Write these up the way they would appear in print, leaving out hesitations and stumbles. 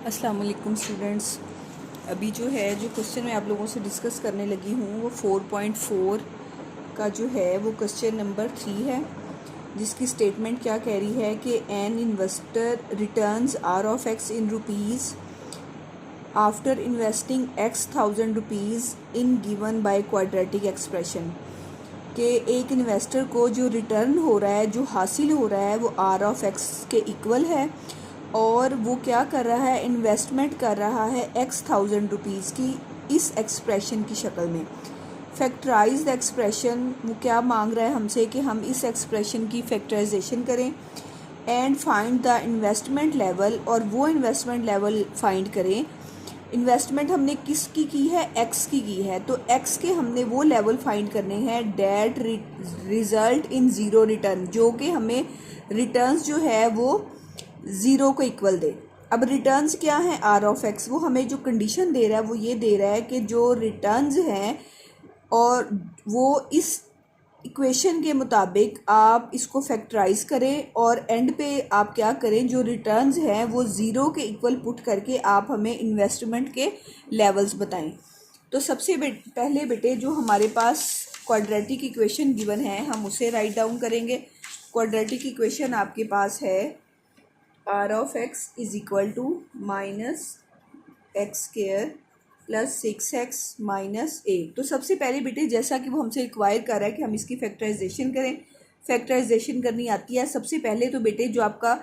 अस्सलाम वालेकुम स्टूडेंट्स। अभी जो क्वेश्चन मैं आप लोगों से डिस्कस करने लगी हूँ वो 4.4 का जो है वो क्वेश्चन नंबर 3 है, जिसकी स्टेटमेंट क्या कह रही है कि an investor returns are of x in rupees after investing x thousand rupees in given by quadratic expression. कि एक इन्वेस्टर को जो रिटर्न हो रहा है, जो हासिल हो रहा है, वो आर ऑफ एक्स के इक्वल है और वो क्या कर रहा है, इन्वेस्टमेंट कर रहा है एक्स थाउजेंड रुपीज़ की इस एक्सप्रेशन की शक्ल में। फैक्टराइज द एक्सप्रेशन, वो क्या मांग रहा है हमसे कि हम इस एक्सप्रेशन की फैक्टराइजेशन करें and find the investment level, और वो इन्वेस्टमेंट लेवल फाइंड करें। इन्वेस्टमेंट हमने किसकी की है, एक्स की है, तो एक्स के हमने वो लेवल फाइंड करने हैं that result in zero return, जो कि हमें रिटर्न्स जो है वो ज़ीरो को इक्वल दे। अब रिटर्न्स क्या है, आर ऑफ एक्स, वो हमें जो कंडीशन दे रहा है वो ये दे रहा है कि जो रिटर्न्स हैं और वो इस इक्वेशन के मुताबिक आप इसको फैक्टराइज करें और एंड पे आप क्या करें, जो रिटर्न्स हैं वो ज़ीरो के इक्वल पुट करके आप हमें इन्वेस्टमेंट के लेवल्स बताएं। तो सबसे पहले बेटे जो हमारे पास क्वाड्रेटिक इक्वेशन गिवन है हम उसे राइट डाउन करेंगे। क्वाड्रेटिक इक्वेशन आपके पास है R of X is equal to minus X square plus 6x minus A. तो सबसे पहले बेटे जैसा कि वो हमसे रिक्वायर कर रहा है कि हम इसकी फैक्टराइजेशन करें, फैक्टराइजेशन करनी आती है। सबसे पहले तो बेटे जो आपका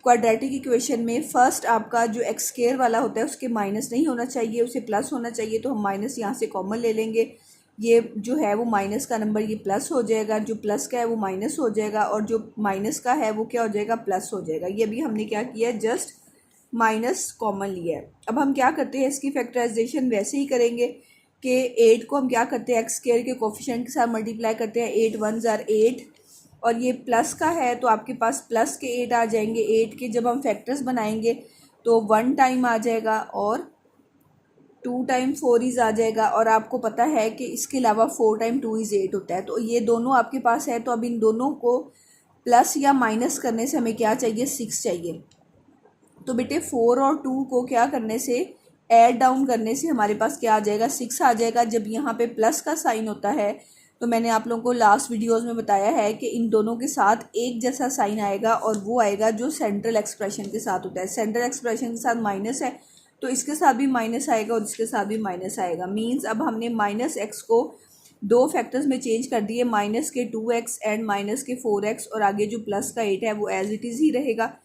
क्वाड्रेटिक इक्वेशन में फर्स्ट आपका जो एक्स स्क्वायर वाला होता है उसके माइनस नहीं होना चाहिए, उसे प्लस होना चाहिए। तो हम माइनस यहाँ से कॉमन ले लेंगे, ये जो है वो माइनस का नंबर ये प्लस हो जाएगा, जो प्लस का है वो माइनस हो जाएगा और जो माइनस का है वो क्या हो जाएगा, प्लस हो जाएगा। ये भी हमने क्या किया है, जस्ट माइनस कॉमन लिया है। अब हम क्या करते हैं, इसकी फैक्टराइजेशन वैसे ही करेंगे कि 8 को हम क्या करते हैं, एक्स स्क्वायर के कोफिशिएंट के साथ मल्टीप्लाई करते हैं। 8 1 ज़ार 8 और ये प्लस का है तो आपके पास प्लस के 8 आ जाएंगे। 8 के जब हम फैक्टर्स बनाएंगे तो 1 टाइम आ जाएगा और 2 टाइम 4 इज़ आ जाएगा। और आपको पता है कि इसके अलावा 4 टाइम 2 इज़ 8 होता है। तो ये दोनों आपके पास है, तो अब इन दोनों को प्लस या माइनस करने से हमें क्या चाहिए, 6 चाहिए। तो बेटे 4 और 2 को क्या करने से, ऐड डाउन करने से हमारे पास क्या आ जाएगा, 6 आ जाएगा। जब यहाँ पे प्लस का साइन होता है तो मैंने आप लोगों को लास्ट वीडियोस में बताया है कि इन दोनों के साथ एक जैसा साइन आएगा और वो आएगा जो सेंट्रल एक्सप्रेशन के साथ होता है। सेंट्रल एक्सप्रेशन के साथ माइनस है तो इसके साथ भी माइनस आएगा और इसके साथ भी माइनस आएगा। मीन्स अब हमने माइनस एक्स को दो फैक्टर्स में चेंज कर दिए, माइनस के 2x एंड माइनस के 4x, और आगे जो प्लस का 8 है वो एज इट इज़ ही रहेगा।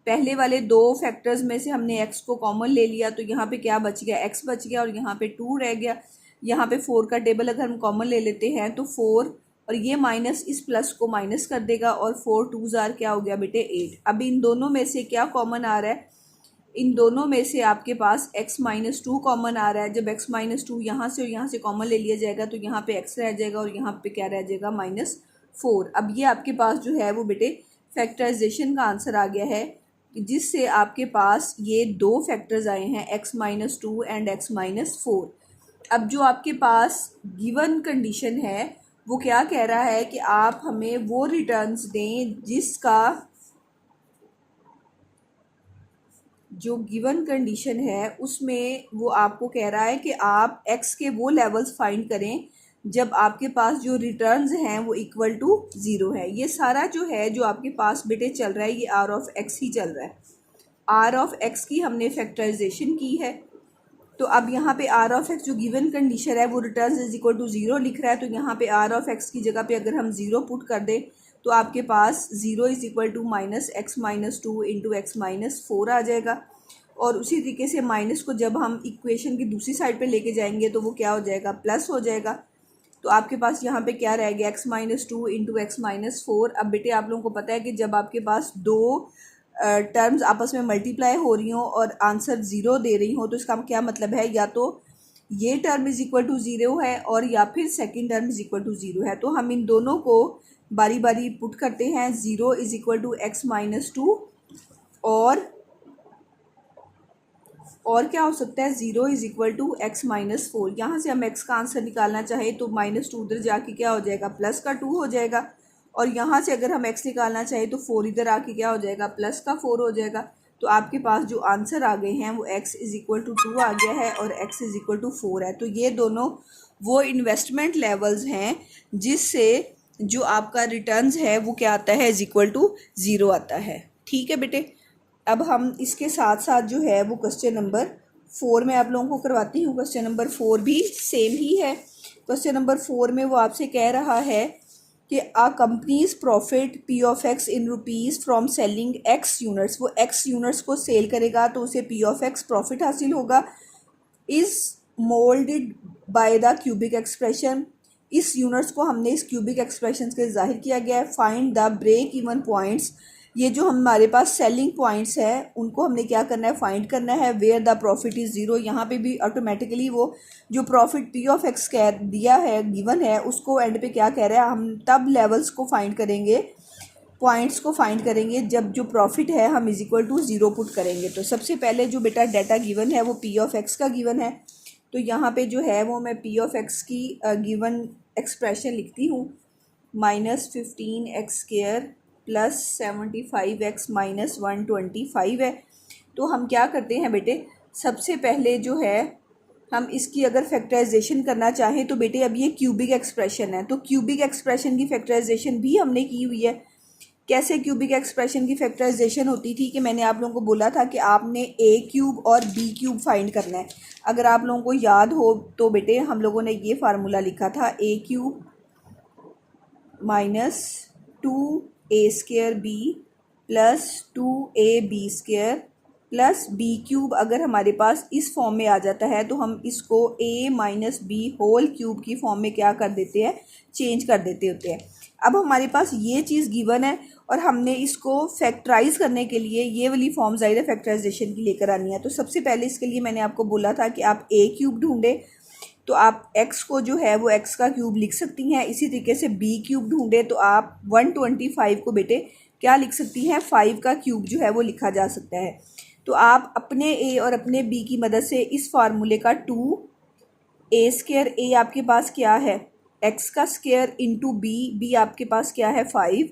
पहले वाले दो फैक्टर्स में से हमने x को कॉमन ले लिया तो यहाँ पे क्या बच गया, x बच गया और यहाँ पे 2 रह गया। यहाँ पे 4 का टेबल अगर हम कॉमन ले लेते हैं तो 4 और ये माइनस इस प्लस को माइनस कर देगा और 4 2 ज़ार क्या हो गया बेटे 8। अब इन दोनों में से क्या कॉमन आ रहा है, इन दोनों में से आपके पास x माइनस 2 कॉमन आ रहा है। जब x माइनस 2 यहाँ से और यहाँ से कॉमन ले लिया जाएगा तो यहाँ पे x रह जाएगा और यहाँ पे क्या रह जाएगा, -4। अब ये आपके पास जो है वो बेटे फैक्टराइजेशन का आंसर आ गया है, जिससे आपके पास ये दो फैक्टर्स आए हैं, x minus 2 and x minus 4। अब जो आपके पास गिवन कंडीशन है वो क्या कह रहा है कि आप हमें वो रिटर्न्स दें जिसका, जो गिवन कंडीशन है उसमें वो आपको कह रहा है कि आप x के वो लेवल्स फाइंड करें जब आपके पास जो रिटर्न्स हैं वो इक्वल टू ज़ीरो है। ये सारा जो है जो आपके पास बेटे चल रहा है ये आर ऑफ एक्स ही चल रहा है। आर ऑफ एक्स की हमने फैक्टराइजेशन की है। तो अब यहाँ पे आर ऑफ एक्स जो गिवन कंडीशन है वो returns is equal to zero लिख रहा है, तो यहाँ पे आर ऑफ एक्स की जगह पे अगर हम ज़ीरो पुट कर दें तो आपके पास zero is equal to minus X minus 2 into X minus 4 आ जाएगा। और उसी तरीके से माइनस को जब हम इक्वेशन की दूसरी साइड पे लेके जाएंगे तो वो क्या हो जाएगा, प्लस हो जाएगा। तो आपके पास यहाँ पे क्या रह गया, x minus 2 into X minus 4। अब बेटे आप लोगों को पता है कि जब आपके पास दो टर्म्स आपस में मल्टीप्लाई हो रही हो और आंसर ज़ीरो दे रही हो तो इसका क्या मतलब है, या तो ये term is equal to zero है और या फिर second term is equal to zero है। तो हम इन दोनों को बारी बारी पुट करते हैं। Zero is equal to x minus 2 और क्या हो सकता है, zero is equal to x minus 4। यहाँ से हम एक्स का आंसर निकालना चाहें तो -2 उधर जाके क्या हो जाएगा, प्लस का 2 हो जाएगा। और यहाँ से अगर हम एक्स निकालना चाहें तो 4 इधर आके क्या हो जाएगा, प्लस का 4 हो जाएगा। तो आपके पास जो आंसर आ गए हैं वो x इज़ इक्वल टू 2 आ गया है और x इज़ इक्वल टू 4 है। तो ये दोनों वो इन्वेस्टमेंट लेवल्स हैं जिससे जो आपका रिटर्न्स है वो क्या आता है, इज़ इक्वल टू 0 आता है। ठीक है बेटे, अब हम इसके साथ साथ जो है वो क्वेश्चन नंबर 4 में आप लोगों को करवाती हूँ। क्वेश्चन नंबर 4 भी सेम ही है। क्वेश्चन नंबर 4 में वो आपसे कह रहा है कि a company's profit P of x in rupees from selling X units, वो एक्स यूनिट्स को सेल करेगा तो उसे पी ऑफ एक्स प्रॉफिट हासिल होगा। Is moulded by the cubic expression, इस यूनिट्स को हमने इस क्यूबिक एक्सप्रेशन के जाहिर किया गया है। Find the break even points, ये जो हमारे पास सेलिंग पॉइंट्स है उनको हमने क्या करना है, फाइंड करना है। Where the profit is zero, यहाँ पे भी ऑटोमेटिकली वो जो प्रॉफिट पी ऑफ एक्स कह दिया है, गिवन है, उसको एंड पे क्या कह रहा है, हम तब लेवल्स को फाइंड करेंगे, पॉइंट्स को फाइंड करेंगे जब जो प्रॉफिट है हम इज इक्वल टू 0 पुट करेंगे। तो सबसे पहले जो बेटा डाटा गिवन है वो पी ऑफ एक्स का गिवन है। तो यहाँ पे जो है वो मैं पी ऑफ एक्स की गिवन एक्सप्रेशन लिखती हूँ, -15x² प्लस 75x माइनस 125 है। तो हम क्या करते हैं बेटे, सबसे पहले जो है हम इसकी अगर फैक्टराइजेशन करना चाहें तो बेटे अब ये क्यूबिक एक्सप्रेशन है, तो क्यूबिक एक्सप्रेशन की फैक्टराइजेशन भी हमने की हुई है। कैसे क्यूबिक एक्सप्रेशन की फैक्टराइजेशन होती थी कि मैंने आप लोगों को बोला था कि आपने ए क्यूब और बी क्यूब फाइंड करना है। अगर आप लोगों को याद हो तो बेटे हम लोगों ने ये फार्मूला लिखा था, A cube minus 2a² b plus 2ab² plus B cube. अगर हमारे पास इस फॉर्म में आ जाता है तो हम इसको a minus b whole cube की फॉर्म में क्या कर देते हैं, चेंज कर देते होते हैं। अब हमारे पास ये चीज़ गिवन है और हमने इसको फैक्टराइज करने के लिए ये वाली फॉर्म ज़ाहिर है फैक्टराइजेशन की लेकर आनी है। तो सबसे पहले इसके लिए मैंने आपको बोला था कि आप a क्यूब ढूंढे तो आप x को जो है वो x का क्यूब लिख सकती हैं। इसी तरीके से b क्यूब ढूंढे तो आप 125 को बेटे क्या लिख सकती हैं, 5 का क्यूब जो है वो लिखा जा सकता है। तो आप अपने a और अपने b की मदद से इस फार्मूले का 2a², a आपके पास क्या है x का स्क्वायर इंटू b आपके पास क्या है 5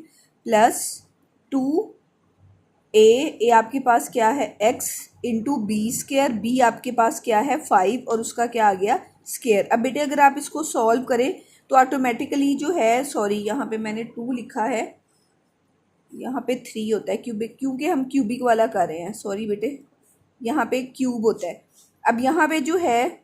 प्लस 2a आपके पास क्या है x इंटू b², b आपके पास क्या है 5 और उसका क्या आ गया स्क्वायर। अब बेटे अगर आप इसको सॉल्व करें तो ऑटोमेटिकली जो है, सॉरी यहाँ पे मैंने 2 लिखा है, यहाँ पे 3 होता है क्यूबिक, क्योंकि हम क्यूबिक वाला कर रहे हैं, सॉरी बेटे यहाँ पे क्यूब होता है। अब यहाँ पे जो है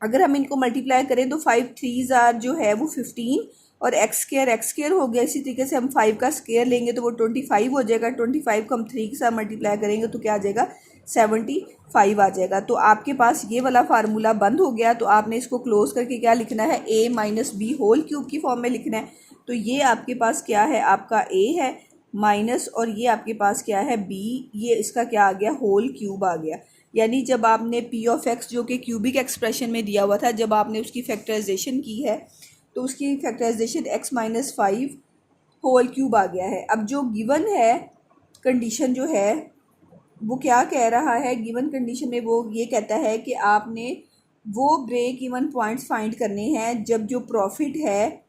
अगर हम इनको मल्टीप्लाई करें तो 5 3s जो है वो 15 और x² हो गया। इसी तरीके से हम 5 का स्क्वायर लेंगे तो वो 25 हो जाएगा। 25 को हम 3 के साथ मल्टीप्लाई करेंगे तो क्या आ जाएगा, 75 आ जाएगा। तो आपके पास ये वाला फार्मूला बंद हो गया। तो आपने इसको क्लोज करके क्या लिखना है, a minus b whole cube की फॉर्म में लिखना है। तो ये आपके पास क्या है, आपका a है माइनस और ये आपके पास क्या है b, ये इसका क्या आ गया, होल क्यूब आ गया। यानी जब आपने पी ऑफ एक्स जो कि क्यूबिक एक्सप्रेशन में दिया हुआ था, जब आपने उसकी फैक्टराइजेशन की है तो उसकी factorisation x minus 5 whole cube आ गया है। अब जो गिवन है कंडीशन जो है वो क्या कह रहा है, गिवन कंडीशन में वो ये कहता है कि आपने वो ब्रेक इवन पॉइंट्स फाइंड करने हैं जब जो प्रॉफिट है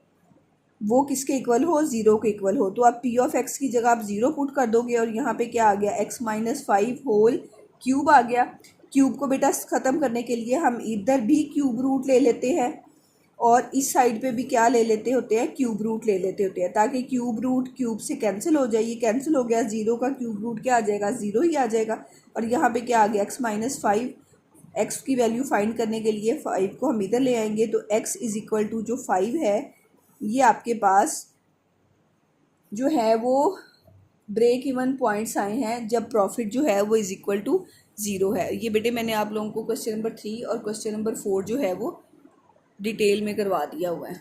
वो किसके इक्वल हो, 0 के इक्वल हो। तो आप पी ऑफ एक्स की जगह आप 0 पुट कर दोगे और यहाँ पे क्या आ गया, x माइनस 5 होल क्यूब आ गया। क्यूब को बेटा ख़त्म करने के लिए हम इधर भी क्यूब रूट ले लेते हैं और इस साइड पे भी क्या ले लेते होते हैं, क्यूब रूट ले लेते होते हैं, ताकि क्यूब रूट क्यूब से कैंसिल हो जाए। ये कैंसिल हो गया, 0 का क्यूब रूट क्या आ जाएगा, 0 ही आ जाएगा। और यहाँ पे क्या आ गया, x माइनस 5, x की वैल्यू फाइंड करने के लिए 5 को हम इधर ले आएंगे तो x इज़ इक्वल टू जो 5 है ये आपके पास जो है वो ब्रेक इवन पॉइंट्स आए हैं जब प्रॉफिट जो है वो इज़ इक्वल टू 0 है। ये बेटे मैंने आप लोगों को क्वेश्चन नंबर 3 और क्वेश्चन नंबर 4 जो है वो डिटेल में करवा दिया हुआ है।